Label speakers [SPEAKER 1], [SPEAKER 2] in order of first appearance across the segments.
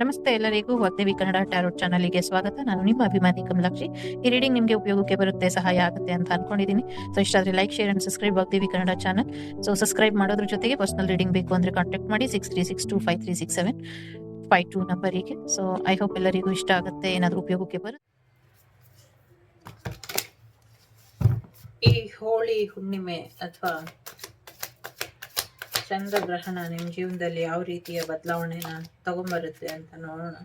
[SPEAKER 1] ನಮಸ್ತೆ ಎಲ್ಲರಿಗೂ ವಾಗ್ದೇವಿ ಕನ್ನಡ ಟ್ಯಾರೋಟ್ ಚಾನಲ್ಗೆ ಸ್ವಾಗತ. ನಾನು ನಿಮ್ಮ ಅಭಿಮಾನಿ ಕಮಲಾಕ್ಷಿ. ಈ ರೀಡಿಂಗ್ ನಿಮಗೆ ಉಪಯೋಗಕ್ಕೆ ಬರುತ್ತೆ, ಸಹಾಯ ಆಗುತ್ತೆ ಅಂತ ಅನ್ಕೊಂಡಿದ್ದೀನಿ. ಸೊ ಇಷ್ಟ ಆದರೆ like, share and subscribe Vagdevi Kannada channel. So subscribe ಮಾಡೋದ್ರ ಜೊತೆಗೆ ಪರ್ಸನಲ್ ರೀಡಿಂಗ್ ಬೇಕು ಅಂದ್ರೆ ಕಾಂಟ್ಯಾಕ್ಟ್ ಮಾಡಿ 6362536752 ನಂಬರಿಗೆ. ಸೊ ಐ ಹೋಪ್ ಎಲ್ಲರಿಗೂ ಇಷ್ಟ ಆಗುತ್ತೆ, ಏನಾದರೂ ಉಪಯೋಗಕ್ಕೆ ಬರುತ್ತೆ.
[SPEAKER 2] ಈ ಹೋಳಿ ಹುಣ್ಣಿಮೆ ಅಥವಾ ಚಂದ್ರಗ್ರಹಣ ನಿಮ್ಮ ಜೀವನದಲ್ಲಿ ಯಾವ ರೀತಿಯ ಬದಲಾವಣೆನ ತಗೊಂಬರುತ್ತೆ ಅಂತ ನೋಡೋಣ.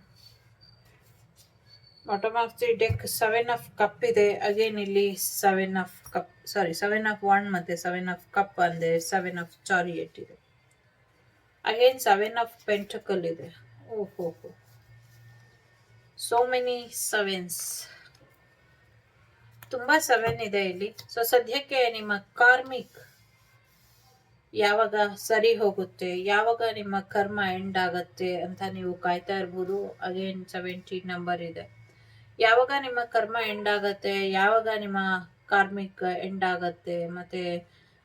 [SPEAKER 2] Bottom of the deck 7 of cup ಇದೆ. ಅಗೇನ್ ಇಲ್ಲಿ 7 ಆಫ್ ಕಪ್, 7 ಆಫ್ ವಾಂಡ್ ಮತ್ತೆ 7 ಆಫ್ ಕಪ್ ಅಂದ್ರೆ 7 ಆಫ್ ಚಾರಿಯಟ್ ಇದೆ. ಅಗೇನ್ 7 ಆಫ್ ಪೆಂಟಕಲ್ ಇದೆ. ಓಹೋ, ಸೋ ಮೆನಿ ಸೆವೆನ್ಸ್, ತುಂಬಾ 7 ಇದೆ ಇಲ್ಲಿ. ಸೊ ಸದ್ಯಕ್ಕೆ ನಿಮ್ಮ ಕಾರ್ಮಿಕ್ ಯಾವಾಗ ಸರಿ ಹೋಗುತ್ತೆ, ಯಾವಾಗ ನಿಮ್ಮ ಕರ್ಮ ಎಂಡ್ ಆಗತ್ತೆ ಅಂತ ನೀವು ಕಾಯ್ತಾ ಇರ್ಬೋದು. ಅಗೇನ್ 17 ನಂಬರ್ ಇದೆ. ಯಾವಾಗ ನಿಮ್ಮ ಕರ್ಮ ಎಂಡ್ ಆಗತ್ತೆ, ಯಾವಾಗ ನಿಮ್ಮ ಕಾರ್ಮಿಕ್ ಎಂಡ್ ಆಗತ್ತೆ. ಮತ್ತೆ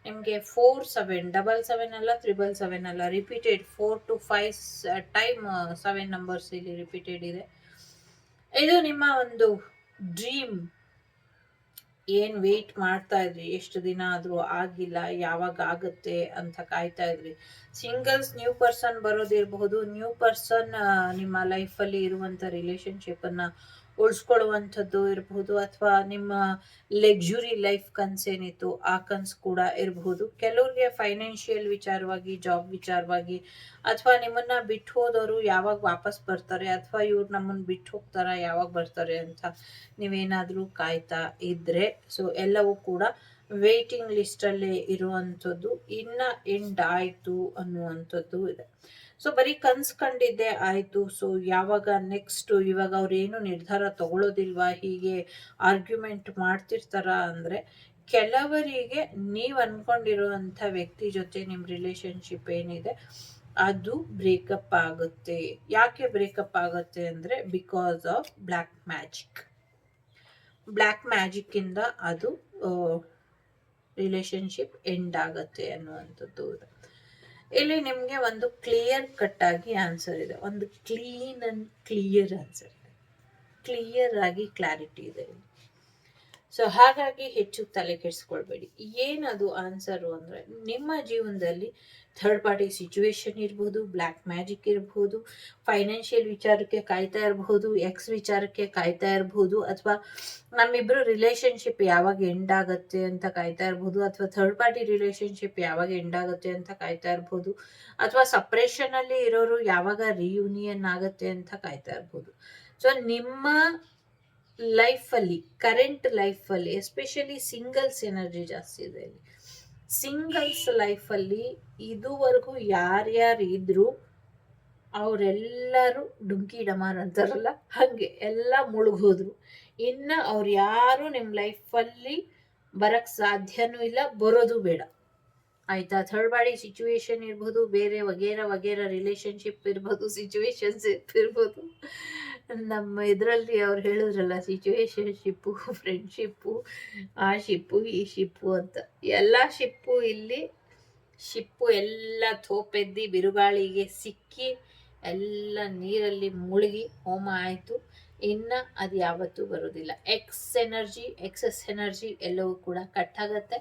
[SPEAKER 2] ನಿಮ್ಗೆ 4-7 7 ಅಲ್ಲ, 7 ಅಲ್ಲ, ರಿಪೀಟೆಡ್ 4 to 5 ಟೈಮ್ 7 ನಂಬರ್ಸ್ ಇಲ್ಲಿ ರಿಪೀಟೆಡ್ ಇದೆ. ಇದು ನಿಮ್ಮ ಒಂದು ಡ್ರೀಮ್. ಏನ್ ವೇಟ್ ಮಾಡ್ತಾ ಇದ್ರಿ, ಎಷ್ಟು ದಿನ ಆದ್ರೂ ಆಗಿಲ್ಲ, ಯಾವಾಗ ಆಗುತ್ತೆ ಅಂತ ಕಾಯ್ತಾ ಇದ್ರಿ. ಸಿಂಗಲ್ಸ್ ನ್ಯೂ ಪರ್ಸನ್ ಬರೋದಿರಬಹುದು, ನ್ಯೂ ಪರ್ಸನ್ ನಿಮ್ಮ ಲೈಫ್ ಅಲ್ಲಿ ಇರುವಂತ ರಿಲೇಶನ್ಶಿಪ್ ಅನ್ನ ಉಳಿಸ್ಕೊಳ್ಳುವಂಥದ್ದು ಇರಬಹುದು, ಅಥವಾ ನಿಮ್ಮ ಲಕ್ಸುರಿ ಲೈಫ್ ಕನ್ಸೇನಿತ್ತು ಆ ಕನ್ಸು ಕೂಡ ಇರಬಹುದು. ಕೆಲವ್ರಿಗೆ ಫೈನಾನ್ಷಿಯಲ್ ವಿಚಾರವಾಗಿ, ಜಾಬ್ ವಿಚಾರವಾಗಿ, ಅಥವಾ ನಿಮ್ಮನ್ನ ಬಿಟ್ಟು ಹೋದವರು ಯಾವಾಗ ವಾಪಸ್ ಬರ್ತಾರೆ, ಅಥವಾ ಇವ್ರು ನಮ್ಮನ್ನ ಬಿಟ್ಟು ಹೋಗ್ತಾರ, ಯಾವಾಗ ಬರ್ತಾರೆ ಅಂತ ನೀವೇನಾದ್ರೂ ಕಾಯ್ತಾ ಇದ್ರೆ, ಸೊ ಎಲ್ಲವೂ ಕೂಡ ವೇಟಿಂಗ್ ಲಿಸ್ಟ್ ಅಲ್ಲೇ ಇರುವಂಥದ್ದು. ಇನ್ನ ಎಂಡ್ ಆಯ್ತು ಅನ್ನುವಂಥದ್ದು ಇದೆ. ಸೊ ಬರೀ ಕನ್ಸ್ ಕಂಡಿದ್ದೆ ಆಯ್ತು, ಸೊ ಯಾವಾಗ ನೆಕ್ಸ್ಟ್, ಇವಾಗ ಅವ್ರು ಏನು ನಿರ್ಧಾರ ತಗೊಳ್ಳೋದಿಲ್ವಾ, ಹೀಗೆ ಆರ್ಗ್ಯುಮೆಂಟ್ ಮಾಡ್ತಿರ್ತಾರ ಅಂದ್ರೆ, ಕೆಲವರಿಗೆ ನೀವ್ ಅನ್ಕೊಂಡಿರುವಂತ ವ್ಯಕ್ತಿ ಜೊತೆ ನಿಮ್ ರಿಲೇಶನ್ಶಿಪ್ ಏನಿದೆ ಅದು ಬ್ರೇಕಪ್ ಆಗುತ್ತೆ. ಯಾಕೆ ಬ್ರೇಕಪ್ ಆಗುತ್ತೆ ಅಂದ್ರೆ, ಬಿಕಾಸ್ ಆಫ್ ಬ್ಲ್ಯಾಕ್ ಮ್ಯಾಜಿಕ್ ಇಂದ ಅದು ರಿಲೇಶನ್ಶಿಪ್ ಎಂಡ್ ಆಗತ್ತೆ ಅನ್ನುವಂಥದ್ದು. ಇಲ್ಲಿ ನಿಮ್ಗೆ ಒಂದು ಕ್ಲಿಯರ್ ಕಟ್ ಆಗಿ ಆನ್ಸರ್ ಇದೆ, ಒಂದು ಕ್ಲೀನ್ ಅಂಡ್ ಕ್ಲಿಯರ್ ಆನ್ಸರ್ ಇದೆ, ಕ್ಲಿಯರ್ ಆಗಿ ಕ್ಲಾರಿಟಿ ಇದೆ. ಸೊ ಹಾಗಾಗಿ ಹೆಚ್ಚು ತಲೆ ಕೆಡಿಸ್ಕೊಳ್ಬೇಡಿ. ಏನದು ಆನ್ಸರು ಅಂದ್ರೆ, ನಿಮ್ಮ ಜೀವನದಲ್ಲಿ ಥರ್ಡ್ ಪಾರ್ಟಿ ಸಿಚುವೇಶನ್ ಇರ್ಬೋದು, ಬ್ಲ್ಯಾಕ್ ಮ್ಯಾಜಿಕ್ ಇರಬಹುದು, ಫೈನಾನ್ಷಿಯಲ್ ವಿಚಾರಕ್ಕೆ ಕಾಯ್ತಾ ಇರಬಹುದು, ಎಕ್ಸ್ ವಿಚಾರಕ್ಕೆ ಕಾಯ್ತಾ ಇರಬಹುದು, ಅಥವಾ ನಮ್ಮಿಬ್ರು ರಿಲೇಶನ್ಶಿಪ್ ಯಾವಾಗ ಎಂಡ್ ಆಗತ್ತೆ ಅಂತ ಕಾಯ್ತಾ ಇರಬಹುದು, ಅಥವಾ ಥರ್ಡ್ ಪಾರ್ಟಿ ರಿಲೇಶನ್ಶಿಪ್ ಯಾವಾಗ ಎಂಡ್ ಆಗತ್ತೆ ಅಂತ ಕಾಯ್ತಾ ಇರಬಹುದು, ಅಥವಾ ಸಪ್ರೇಷನ್ ಅಲ್ಲಿ ಇರೋರು ಯಾವಾಗ ರಿಯೂನಿಯನ್ ಆಗತ್ತೆ ಅಂತ ಕಾಯ್ತಾ ಇರಬಹುದು. ಸೊ ನಿಮ್ಮ ಲೈಫಲ್ಲಿ, ಕರೆಂಟ್ ಲೈಫಲ್ಲಿ ಎಸ್ಪೆಷಲಿ ಸಿಂಗಲ್ಸ್ ಎನರ್ಜಿ ಜಾಸ್ತಿ ಇದೆ ಇಲ್ಲಿ. ಸಿಂಗಲ್ಸ್ ಲೈಫಲ್ಲಿ ಇದುವರೆಗೂ ಯಾರ್ಯಾರು ಇದ್ರು ಅವರೆಲ್ಲರೂ ಡುಂಕಿ ಡಮಾರ್ ಅಂತಾರಲ್ಲ, ಹಂಗೆ ಎಲ್ಲ ಮುಳುಗೋದ್ರು. ಇನ್ನ ಅವ್ರು ಯಾರು ನಿಮ್ ಲೈಫಲ್ಲಿ ಬರಕ್ ಸಾಧ್ಯನೂ ಇಲ್ಲ, ಬರೋದು ಬೇಡ, ಆಯ್ತಾ. ಥರ್ಡ್ ಪಾರ್ಟಿ ಸಿಚುವೇಶನ್ ಇರ್ಬೋದು, ಬೇರೆ ವಗೇರ ರಿಲೇಶನ್ಶಿಪ್ ಇರ್ಬೋದು, ಸಿಚುವೇಶನ್ಸ್ ಇರ್ಬೋದು. ನಮ್ಮ ಇದರಲ್ಲಿ ಅವ್ರು ಹೇಳಿದ್ರಲ್ಲ, ಸಿಚುವೇಶನ್ಶಿಪ್ಪು, ಫ್ರೆಂಡ್ಶಿಪ್ಪು, ಆ ಶಿಪ್ಪು, ಈ ಶಿಪ್ಪು ಅಂತ. ಎಲ್ಲ ಶಿಪ್ಪು ಇಲ್ಲಿ, ಶಿಪ್ಪು ಎಲ್ಲ ಥೋಪೆದ್ದಿ ಬಿರುಗಾಳಿಗೆ ಸಿಕ್ಕಿ ಎಲ್ಲ ನೀರಲ್ಲಿ ಮುಳುಗಿ ಹೋಮ ಆಯ್ತು. ಇನ್ನ ಅದು ಯಾವತ್ತೂ ಬರೋದಿಲ್ಲ. ಎಕ್ಸಸ್ ಎನರ್ಜಿ ಎಲ್ಲವೂ ಕೂಡ ಕಟ್ ಆಗತ್ತೆ.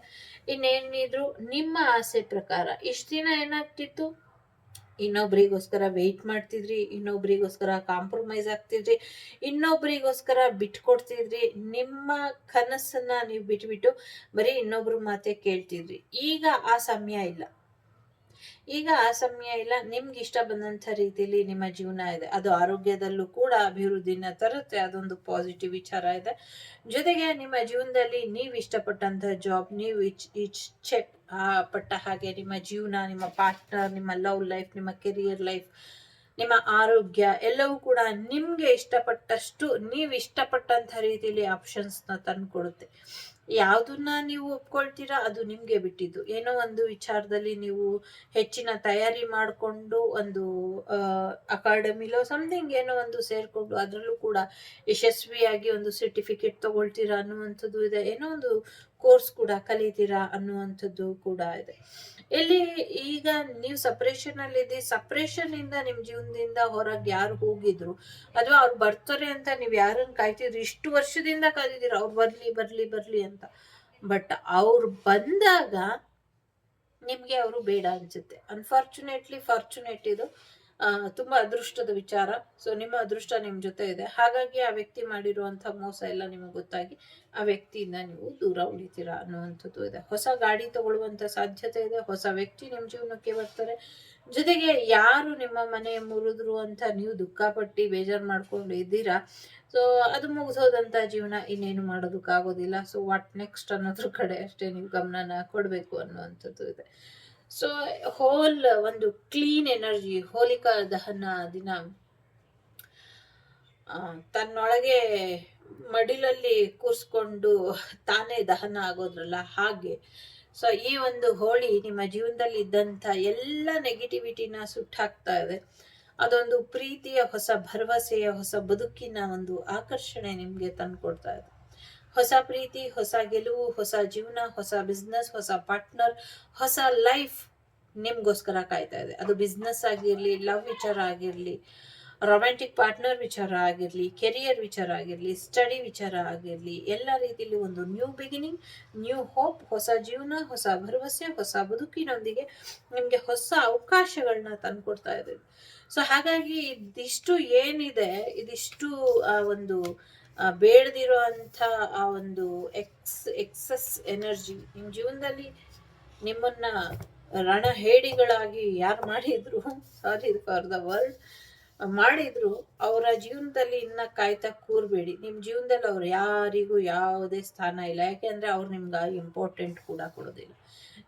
[SPEAKER 2] ಇನ್ನೇನಿದ್ರು ನಿಮ್ಮ ಆಸೆ ಪ್ರಕಾರ ಇಷ್ಟ ದಿನ ಏನಾಗ್ತಿತ್ತು, ಇನ್ನೊಬ್ರಿಗೋಸ್ಕರ ವೆಯ್ಟ್ ಮಾಡ್ತಿದ್ರಿ, ಇನ್ನೊಬ್ರಿಗೋಸ್ಕರ ಕಾಂಪ್ರಮೈಸ್ ಆಗ್ತಿದ್ರಿ, ಇನ್ನೊಬ್ರಿಗೋಸ್ಕರ ಬಿಟ್ಕೊಡ್ತಿದ್ರಿ, ನಿಮ್ಮ ಕನಸನ್ನ ನೀವು ಬಿಟ್ಬಿಟ್ಟು ಬರೀ ಇನ್ನೊಬ್ರು ಮಾತೆ ಕೇಳ್ತಿದ್ರಿ. ಈಗ ಆ ಸಮಯ ಇಲ್ಲ. ನಿಮ್ಗೆ ಇಷ್ಟ ಬಂದಂತ ರೀತಿಯಲ್ಲಿ ನಿಮ್ಮ ಜೀವನ ಇದೆ. ಅದು ಆರೋಗ್ಯದಲ್ಲೂ ಕೂಡ ಅಭಿವೃದ್ಧಿನ ತರುತ್ತೆ, ಅದೊಂದು ಪಾಸಿಟಿವ್ ವಿಚಾರ ಇದೆ. ಜೊತೆಗೆ ನಿಮ್ಮ ಜೀವನದಲ್ಲಿ ನೀವು ಇಷ್ಟಪಟ್ಟಂತ ಜಾಬ್, ನೀವು ಇಚ್ಛೆ ಪಟ್ಟ ಹಾಗೆ ನಿಮ್ಮ ಜೀವನ, ನಿಮ್ಮ ಪಾರ್ಟ್ನರ್, ನಿಮ್ಮ ಲವ್ ಲೈಫ್, ನಿಮ್ಮ ಕೆರಿಯರ್ ಲೈಫ್, ನಿಮ್ಮ ಆರೋಗ್ಯ ಎಲ್ಲವೂ ಕೂಡ ನಿಮ್ಗೆ ಇಷ್ಟಪಟ್ಟಷ್ಟು, ನೀವು ಇಷ್ಟಪಟ್ಟಂತ ರೀತಿಯಲ್ಲಿ ಆಪ್ಷನ್ಸ್ ನ ತಂದ್ಕೊಡುತ್ತೆ. ಯಾವ್ದನ್ನ ನೀವು ಒಪ್ಕೊಳ್ತೀರಾ ಅದು ನಿಮ್ಗೆ ಬಿಟ್ಟಿದ್ದು. ಏನೋ ಒಂದು ವಿಚಾರದಲ್ಲಿ ನೀವು ಹೆಚ್ಚಿನ ತಯಾರಿ ಮಾಡಿಕೊಂಡು ಒಂದು ಅಕಾಡೆಮಿಲೋ ಸಮಥಿಂಗ್ ಏನೋ ಒಂದು ಸೇರ್ಕೊಂಡು ಅದರಲ್ಲೂ ಕೂಡ ಯಶಸ್ವಿಯಾಗಿ ಒಂದು ಸರ್ಟಿಫಿಕೇಟ್ ತಗೊಳ್ತೀರಾ ಅನ್ನುವಂಥದ್ದು ಇದೆ. ಏನೋ ಒಂದು ಕೋರ್ಸ್ ಕೂಡ ಕಲಿತೀರಾ ಅನ್ನುವಂಥದ್ದು ಕೂಡ ಇದೆ. ಇಲ್ಲಿ ಈಗ ನೀವು ಸಪ್ರೇಷನ್ ಅಲ್ಲಿ ಇದ್ದೀರಿ, ಸಪ್ರೇಷನ್ ಇಂದ ನಿಮ್ ಜೀವನದಿಂದ ಹೊರಗೆ ಯಾರು ಹೋಗಿದ್ರು ಅಥವಾ ಅವ್ರು ಬರ್ತಾರೆ ಅಂತ ನೀವ್ ಯಾರನ್ನ ಕಾಯ್ತಿದ್ರಿ, ಇಷ್ಟು ವರ್ಷದಿಂದ ಕಾಯ್ತಿದ್ದೀರ ಅವ್ರು ಬರ್ಲಿ ಬರ್ಲಿ ಬರ್ಲಿ ಅಂತ. ಬಟ್ ಅವ್ರು ಬಂದಾಗ ನಿಮ್ಗೆ ಅವರು ಬೇಡ ಅನ್ಸುತ್ತೆ. ಅನ್ಫಾರ್ಚುನೇಟ್ಲಿ ಫಾರ್ಚುನೇಟ್ ಇದು ತುಂಬಾ ಅದೃಷ್ಟದ ವಿಚಾರ. ಸೊ ನಿಮ್ಮ ಅದೃಷ್ಟ ನಿಮ್ ಜೊತೆ ಇದೆ, ಹಾಗಾಗಿ ಆ ವ್ಯಕ್ತಿ ಮಾಡಿರುವಂತ ಮೋಸ ಎಲ್ಲ ನಿಮಗೆ ಗೊತ್ತಾಗಿ ಆ ವ್ಯಕ್ತಿಯಿಂದ ನೀವು ದೂರ ಉಳಿತೀರಾ ಅನ್ನುವಂಥದ್ದು ಇದೆ. ಹೊಸ ಗಾಡಿ ತಗೊಳ್ಳುವಂತ ಸಾಧ್ಯತೆ ಇದೆ, ಹೊಸ ವ್ಯಕ್ತಿ ನಿಮ್ ಜೀವನಕ್ಕೆ ಬರ್ತಾರೆ. ಜೊತೆಗೆ ಯಾರು ನಿಮ್ಮ ಮನೆ ಮುರಿದ್ರು ಅಂತ ನೀವು ದುಃಖಪಟ್ಟಿ ಬೇಜಾರ್ ಮಾಡ್ಕೊಂಡು ಇದ್ದೀರಾ, ಸೊ ಅದು ಮುಗಿದೋದಂತ ಜೀವನ, ಇನ್ನೇನು ಮಾಡೋದಕ್ಕಾಗೋದಿಲ್ಲ. ಸೊ ವಾಟ್ ನೆಕ್ಸ್ಟ್ ಅನ್ನೋದ್ರ ಕಡೆ ಅಷ್ಟೇ ನೀವು ಗಮನನ ಕೊಡ್ಬೇಕು ಅನ್ನುವಂಥದ್ದು ಇದೆ. ಸೊ ಹೋಲ್ ಒಂದು ಕ್ಲೀನ್ ಎನರ್ಜಿ, ಹೋಲಿಕಾ ದಹನ ದಿನ ತನ್ನೊಳಗೆ ಮಡಿಲಲ್ಲಿ ಕೂರ್ಸ್ಕೊಂಡು ತಾನೇ ದಹನ ಆಗೋದ್ರಲ್ಲ ಹಾಗೆ. ಸೊ ಈ ಒಂದು ಹೋಳಿ ನಿಮ್ಮ ಜೀವನದಲ್ಲಿ ಇದ್ದಂತ ಎಲ್ಲ ನೆಗೆಟಿವಿಟಿನ ಸುಟ್ಟಾಕ್ತಾ ಇದೆ. ಅದೊಂದು ಪ್ರೀತಿಯ ಹೊಸ ಭರವಸೆಯ ಹೊಸ ಬದುಕಿನ ಒಂದು ಆಕರ್ಷಣೆ ನಿಮ್ಗೆ ತಂದ್ಕೊಡ್ತಾ ಇದೆ. ಹೊಸ ಪ್ರೀತಿ, ಹೊಸ ಗೆಲುವು, ಹೊಸ ಜೀವನ, ಹೊಸ ಬಿಸ್ನೆಸ್, ಹೊಸ ಪಾರ್ಟ್ನರ್, ಹೊಸ ಲೈಫ್ ನಿಮ್ಗೋಸ್ಕರ ಕಾಯ್ತಾ ಇದೆ. ಅದು ಬಿಸ್ನೆಸ್ ಆಗಿರ್ಲಿ, ಲವ್ ವಿಚಾರ ಆಗಿರ್ಲಿ, ರೊಮ್ಯಾಂಟಿಕ್ ಪಾರ್ಟ್ನರ್ ವಿಚಾರ ಆಗಿರ್ಲಿ, ಕೆರಿಯರ್ ವಿಚಾರ ಆಗಿರ್ಲಿ, ಸ್ಟಡಿ ವಿಚಾರ ಆಗಿರ್ಲಿ, ಎಲ್ಲ ರೀತಿಯಲ್ಲಿ ಒಂದು ನ್ಯೂ ಬಿಗಿನಿಂಗ್, ನ್ಯೂ ಹೋಪ್, ಹೊಸ ಜೀವನ, ಹೊಸ ಭರವಸೆ, ಹೊಸ ಬದುಕಿನೊಂದಿಗೆ ನಿಮ್ಗೆ ಹೊಸ ಅವಕಾಶಗಳನ್ನ ತಂದ್ಕೊಡ್ತಾ ಇದೆ. ಸೊ ಹಾಗಾಗಿ ಇದಿಷ್ಟು ಏನಿದೆ, ಇದಿಷ್ಟು ಒಂದು ಬೇಡದಿರೋ ಅಂತ ಆ ಒಂದು ಎಕ್ಸಸ್ ಎನರ್ಜಿ ನಿಮ್ ಜೀವನದಲ್ಲಿ ನಿಮ್ಮನ್ನ ರಣಹೇಡಿಗಳಾಗಿ ಯಾರು ಮಾಡಿದ್ರು, ಸಾರಿ ಫಾರ್ ದ ವರ್ಡ್, ಮಾಡಿದ್ರು, ಅವರ ಜೀವನದಲ್ಲಿ ಇನ್ನ ಕಾಯ್ತಾ ಕೂರ್ಬೇಡಿ. ನಿಮ್ ಜೀವನದಲ್ಲಿ ಅವ್ರು ಯಾರಿಗೂ ಯಾವುದೇ ಸ್ಥಾನ ಇಲ್ಲ, ಯಾಕೆಂದ್ರೆ ಅವ್ರು ನಿಮ್ಗೆ ಇಂಪಾರ್ಟೆಂಟ್ ಕೂಡ ಕೊಡೋದಿಲ್ಲ.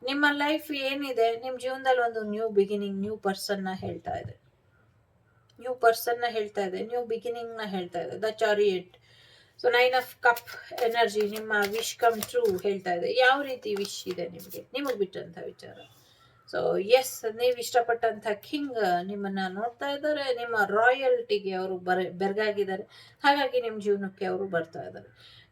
[SPEAKER 2] ನಿಮ್ಮ ಲೈಫ್ ಏನಿದೆ, ನಿಮ್ ಜೀವನದಲ್ಲಿ ಒಂದು ನ್ಯೂ ಬಿಗಿನಿಂಗ್, ನ್ಯೂ ಪರ್ಸನ್ ನ ಹೇಳ್ತಾ ಇದೆ, ನ್ಯೂ ಪರ್ಸನ್ ನ ಹೇಳ್ತಾ ಇದೆ, ನ್ಯೂ ಬಿಗಿನಿಂಗ್ ನ ಹೇಳ್ತಾ ಇದೆ. The chariot. So 9 of cup energy ನಿಮ್ಮ ವಿಶ್ ಕಮ್ ಟ್ರೂ ಹೇಳ್ತಾ ಇದೆ. ಯಾವ ರೀತಿ ವಿಶ್ ಇದೆ ನಿಮ್ಗೆ, ನಿಮಗ್ ಬಿಟ್ಟಂತ ವಿಚಾರ. ಸೊ ಎಸ್, ನೀವು ಇಷ್ಟಪಟ್ಟಂತ ಕಿಂಗ್ ನಿಮ್ಮನ್ನ ನೋಡ್ತಾ ಇದ್ದಾರೆ, ನಿಮ್ಮ ರಾಯಲ್ಟಿಗೆ ಅವರು ಬೆರಗಾಗಿದ್ದಾರೆ, ಹಾಗಾಗಿ ನಿಮ್ ಜೀವನಕ್ಕೆ ಅವರು ಬರ್ತಾ ಇದ್ದಾರೆ.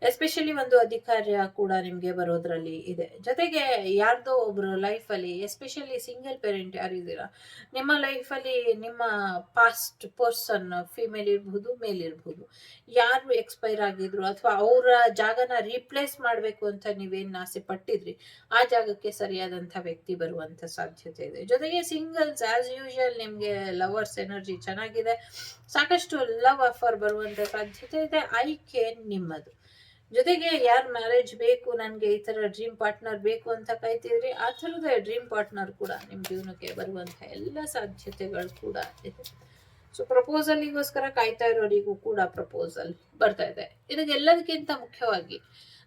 [SPEAKER 2] ಎಸ್ಪೆಷಲಿ ಒಂದು ಅಧಿಕಾರ ಕೂಡ ನಿಮ್ಗೆ ಬರೋದ್ರಲ್ಲಿ ಇದೆ. ಜೊತೆಗೆ ಯಾರ್ದೋ ಒಬ್ರು ಲೈಫಲ್ಲಿ, ಎಸ್ಪೆಷಲಿ ಸಿಂಗಲ್ ಪೇರೆಂಟ್ ಯಾರಿದ್ದೀರಾ, ನಿಮ್ಮ ಲೈಫಲ್ಲಿ ನಿಮ್ಮ ಪಾಸ್ಟ್ ಪರ್ಸನ್, ಫಿಮೇಲ್ ಇರ್ಬಹುದು, ಮೇಲ್ ಇರ್ಬಹುದು, ಯಾರು ಎಕ್ಸ್ಪೈರ್ ಆಗಿದ್ರು ಅಥವಾ ಅವರ ಜಾಗನ ರೀಪ್ಲೇಸ್ ಮಾಡ್ಬೇಕು ಅಂತ ನೀವೇನ್ ಆಸೆ ಪಟ್ಟಿದ್ರಿ, ಆ ಜಾಗಕ್ಕೆ ಸರಿಯಾದಂತ ವ್ಯಕ್ತಿ ಬರುವಂತ ಸಾಧ್ಯತೆ ಇದೆ. ಜೊತೆಗೆ ಸಿಂಗಲ್ಸ್ ಆಸ್ ಯೂಶುವಲ್ ನಿಮ್ಗೆ ಲವರ್ಸ್ ಎನರ್ಜಿ ಚೆನ್ನಾಗಿದೆ, ಸಾಕಷ್ಟು ಲವ್ ಆಫರ್ ಬರುವಂತ ಸಾಧ್ಯತೆ ಇದೆ, ಆಯ್ಕೆ ನಿಮ್ಮದು. ಜೊತೆಗೆ ಯಾರು ಮ್ಯಾರೇಜ್ ಬೇಕು, ನನ್ಗೆ ಈ ತರ ಡ್ರೀಮ್ ಪಾರ್ಟ್ನರ್ ಬೇಕು ಅಂತ ಕಾಯ್ತಿದ್ರಿ, ಆ ತರದ ಡ್ರೀಮ್ ಪಾರ್ಟ್ನರ್ ಕೂಡ ನಿಮ್ ಜೀವನಕ್ಕೆ ಬರುವಂತ ಎಲ್ಲ ಸಾಧ್ಯತೆಗಳು ಕೂಡ ಇದೆ. ಸೊ ಪ್ರಪೋಸಲ್ಗೋಸ್ಕರ ಕಾಯ್ತಾ ಇರೋರಿಗೂ ಕೂಡ ಪ್ರಪೋಸಲ್ ಬರ್ತಾ ಇದೆ. ಇದಕ್ಕೆಲ್ಲದಕ್ಕಿಂತ ಮುಖ್ಯವಾಗಿ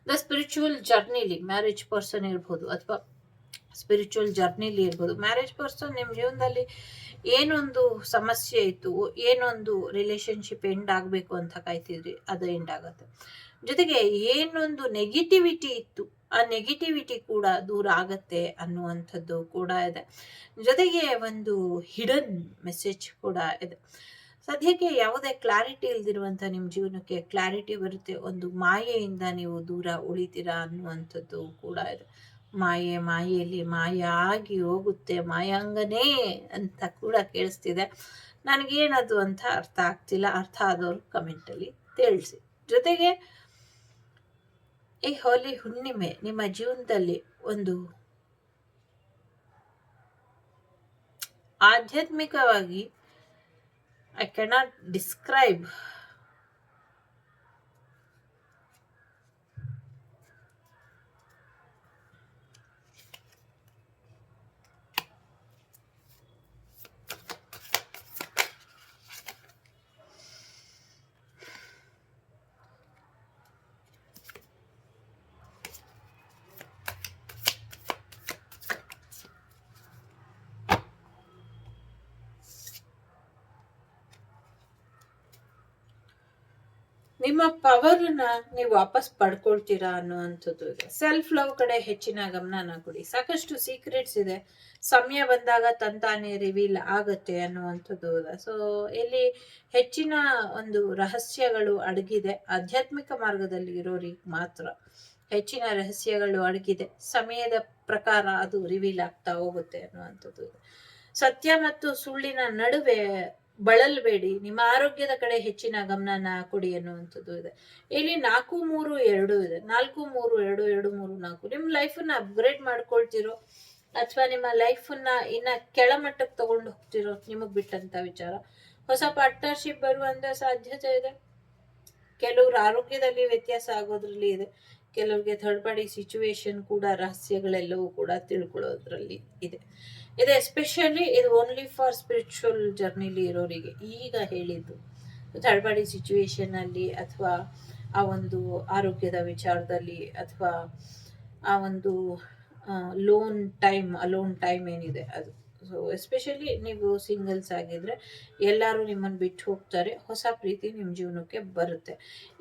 [SPEAKER 2] ದ ಸ್ಪಿರಿಚುವಲ್ ಜರ್ನಿಲಿ ಮ್ಯಾರೇಜ್ ಪರ್ಸನ್ ಇರ್ಬೋದು ಅಥವಾ ಸ್ಪಿರಿಚುವಲ್ ಜರ್ನಿಲಿ ಇರ್ಬೋದು, ಮ್ಯಾರೇಜ್ ಪರ್ಸನ್ ನಿಮ್ ಜೀವನದಲ್ಲಿ ಏನೊಂದು ಸಮಸ್ಯೆ ಇತ್ತು, ಏನೊಂದು ರಿಲೇಶನ್ಶಿಪ್ ಎಂಡ್ ಆಗ್ಬೇಕು ಅಂತ ಕಾಯ್ತಿದ್ರಿ, ಅದು ಎಂಡ್ ಆಗತ್ತೆ. ಜೊತೆಗೆ ಏನೊಂದು ನೆಗೆಟಿವಿಟಿ ಇತ್ತು, ಆ ನೆಗೆಟಿವಿಟಿ ಕೂಡ ದೂರ ಆಗತ್ತೆ ಅನ್ನುವಂಥದ್ದು ಕೂಡ ಇದೆ. ಜೊತೆಗೆ ಒಂದು ಹಿಡನ್ ಮೆಸೇಜ್ ಕೂಡ ಇದೆ. ಸದ್ಯಕ್ಕೆ ಯಾವುದೇ ಕ್ಲಾರಿಟಿ ಇಲ್ದಿರುವಂತ ನಿಮ್ ಜೀವನಕ್ಕೆ ಕ್ಲಾರಿಟಿ ಬರುತ್ತೆ. ಒಂದು ಮಾಯೆಯಿಂದ ನೀವು ದೂರ ಉಳಿತೀರಾ ಅನ್ನುವಂಥದ್ದು ಕೂಡ ಇದೆ. ಮಾಯೆಯಲ್ಲಿ ಮಾಯ ಆಗಿ ಹೋಗುತ್ತೆ, ಮಾಯಾಂಗನೇ ಅಂತ ಕೂಡ ಕೇಳಿಸ್ತಿದೆ. ನನಗೇನದು ಅಂತ ಅರ್ಥ ಆಗ್ತಿಲ್ಲ, ಅರ್ಥ ಆದವರು ಕಮೆಂಟಲ್ಲಿ ತಿಳಿಸಿ. ಜೊತೆಗೆ ಈ ಹೋಲಿ ಹುಣ್ಣಿಮೆ ನಿಮ್ಮ ಜೀವನದಲ್ಲಿ ಒಂದು ಆಧ್ಯಾತ್ಮಿಕವಾಗಿ ಐ ಕ್ಯಾನಾಟ್ ಡಿಸ್ಕ್ರೈಬ್, ನಿಮ್ಮ ಪವರ್ನ ನೀವು ವಾಪಸ್ ಪಡ್ಕೊಳ್ತೀರಾ ಅನ್ನುವಂಥದ್ದು ಇದೆ. ಸೆಲ್ಫ್ ಲವ್ ಕಡೆ ಹೆಚ್ಚಿನ ಗಮನನ ಕೊಡಿ. ಸಾಕಷ್ಟು ಸೀಕ್ರೆಟ್ಸ್ ಇದೆ, ಸಮಯ ಬಂದಾಗ ತಂತಾನೆ ರಿವೀಲ್ ಆಗತ್ತೆ ಅನ್ನುವಂಥದ್ದು ಇದೆ. ಸೊ ಇಲ್ಲಿ ಹೆಚ್ಚಿನ ಒಂದು ರಹಸ್ಯಗಳು ಅಡಗಿದೆ. ಆಧ್ಯಾತ್ಮಿಕ ಮಾರ್ಗದಲ್ಲಿ ಇರೋರಿಗೆ ಮಾತ್ರ ಹೆಚ್ಚಿನ ರಹಸ್ಯಗಳು ಅಡಗಿದೆ. ಸಮಯದ ಪ್ರಕಾರ ಅದು ರಿವೀಲ್ ಆಗ್ತಾ ಹೋಗುತ್ತೆ ಅನ್ನುವಂಥದ್ದು ಇದೆ. ಸತ್ಯ ಮತ್ತು ಸುಳ್ಳಿನ ನಡುವೆ ಬಳಲ್ಬೇಡಿ, ನಿಮ್ಮ ಆರೋಗ್ಯದ ಕಡೆ ಹೆಚ್ಚಿನ ಗಮನನ ಕೊಡಿ ಅನ್ನುವಂಥದ್ದು ಇದೆ. ಇಲ್ಲಿ 4-3-2 ಇದೆ. 4-3-2-2-3-4 ನಿಮ್ಮ ಲೈಫನ್ನ ಅಪ್ಗ್ರೇಡ್ ಮಾಡ್ಕೊಳ್ತಿರೋ ಅಥವಾ ನಿಮ್ಮ ಲೈಫನ್ನ ಇನ್ನ ಕೆಳಮಟ್ಟಕ್ಕೆ ತಗೊಂಡು ಹೋಗ್ತಿರೋ ನಿಮಗ್ ಬಿಟ್ಟಂತ ವಿಚಾರ. ಹೊಸ ಪಾರ್ಟ್ನರ್ಶಿಪ್ ಬರುವಂತ ಸಾಧ್ಯತೆ ಇದೆ. ಕೆಲವ್ರ ಆರೋಗ್ಯದಲ್ಲಿ ವ್ಯತ್ಯಾಸ ಆಗೋದ್ರಲ್ಲಿ ಇದೆ. ಕೆಲವ್ರಿಗೆ ಥರ್ಡ್ ಪಾರ್ಟಿ ಸಿಚುವೇಶನ್ ಕೂಡ, ರಹಸ್ಯಗಳೆಲ್ಲವೂ ಕೂಡ ತಿಳ್ಕೊಳ್ಳೋದ್ರಲ್ಲಿ ಇದೆ. ಎಸ್ಪೆಷಲಿ ಇದು ಓನ್ಲಿ ಫಾರ್ ಸ್ಪಿರಿಚುವಲ್ ಜರ್ನಿಲಿ ಇರೋರಿಗೆ ಈಗ ಹೇಳಿದ್ದು. ಥರ್ಡ್ ಪಾರ್ಟಿ ಸಿಚುವೇಶನ್ ಅಲ್ಲಿ ಅಥವಾ ಆ ಒಂದು ಆರೋಗ್ಯದ ವಿಚಾರದಲ್ಲಿ ಅಥವಾ ಆ ಒಂದು ಅಲೋನ್ ಟೈಮ್ ಏನಿದೆ ಅದು. ಸೊ ಎಸ್ಪೆಷಲಿ ನೀವು ಸಿಂಗಲ್ಸ್ ಆಗಿದ್ರೆ ಎಲ್ಲರೂ ನಿಮ್ಮನ್ನು ಬಿಟ್ಟು ಹೋಗ್ತಾರೆ, ಹೊಸ ಪ್ರೀತಿ ನಿಮ್ಮ ಜೀವನಕ್ಕೆ ಬರುತ್ತೆ.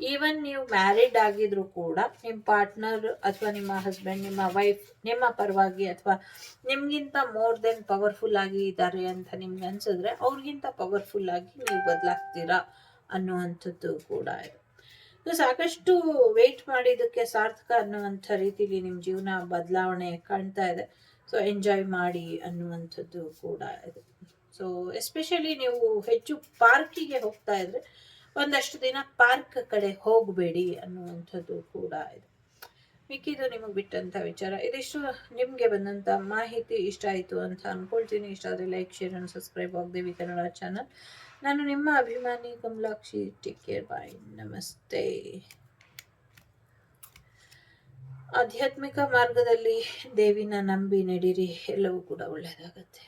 [SPEAKER 2] ಈವನ್ ನೀವು ಮ್ಯಾರಿಡ್ ಆಗಿದ್ರು ಕೂಡ ನಿಮ್ಮ ಪಾರ್ಟ್ನರ್ ಅಥವಾ ನಿಮ್ಮ ಹಸ್ಬೆಂಡ್, ನಿಮ್ಮ ವೈಫ್ ನಿಮ್ಮ ಪರವಾಗಿ ಅಥವಾ ನಿಮ್ಗಿಂತ ಮೋರ್ ದೆನ್ ಪವರ್ಫುಲ್ ಆಗಿ ಇದ್ದಾರೆ ಅಂತ ನಿಮ್ಗೆ ಅನ್ಸಿದ್ರೆ ಅವ್ರಿಗಿಂತ ಪವರ್ಫುಲ್ ಆಗಿ ನೀವು ಬದಲಾಗ್ತೀರಾ ಅನ್ನುವಂಥದ್ದು ಕೂಡ ಇದೆ. ಸಾಕಷ್ಟು ವೇಟ್ ಮಾಡಿದ್ದಕ್ಕೆ ಸಾರ್ಥಕ ಅನ್ನುವಂಥ ರೀತಿಲಿ ನಿಮ್ಮ ಜೀವನ ಬದಲಾವಣೆ ಕಾಣ್ತಾ ಇದೆ. ಸೊ ಎಂಜಾಯ್ ಮಾಡಿ ಅನ್ನುವಂಥದ್ದು ಕೂಡ ಇದೆ. ಸೊ ಎಸ್ಪೆಷಲಿ ನೀವು ಹೆಚ್ಚು ಪಾರ್ಕಿಗೆ ಹೋಗ್ತಾ ಇದ್ರೆ ಒಂದಷ್ಟು ದಿನ ಪಾರ್ಕ್ ಕಡೆ ಹೋಗಬೇಡಿ ಅನ್ನುವಂಥದ್ದು ಕೂಡ ಇದೆ. ಮಿಕ್ಕಿದು ನಿಮಗೆ ಬಿಟ್ಟಂತ ವಿಚಾರ. ಇದಿಷ್ಟು ನಿಮಗೆ ಬಂದಂತ ಮಾಹಿತಿ ಇಷ್ಟ ಆಯಿತು ಅಂತ ಅನ್ಕೊಳ್ತೀನಿ. ಇಷ್ಟ ಆದರೆ like, share and subscribe Vagdevi Kannada channel. ನಾನು ನಿಮ್ಮ ಅಭಿಮಾನಿ ಕಮಲಾಕ್ಷಿ. ಟೇಕ್ ಕೇರ್, ಬಾಯ್, ನಮಸ್ತೆ. ಆಧ್ಯಾತ್ಮಿಕ ಮಾರ್ಗದಲ್ಲಿ ದೇವಿನ ನಂಬಿ ನಡೀರಿ, ಎಲ್ಲವೂ ಕೂಡ ಒಳ್ಳೆಯದಾಗತ್ತೆ.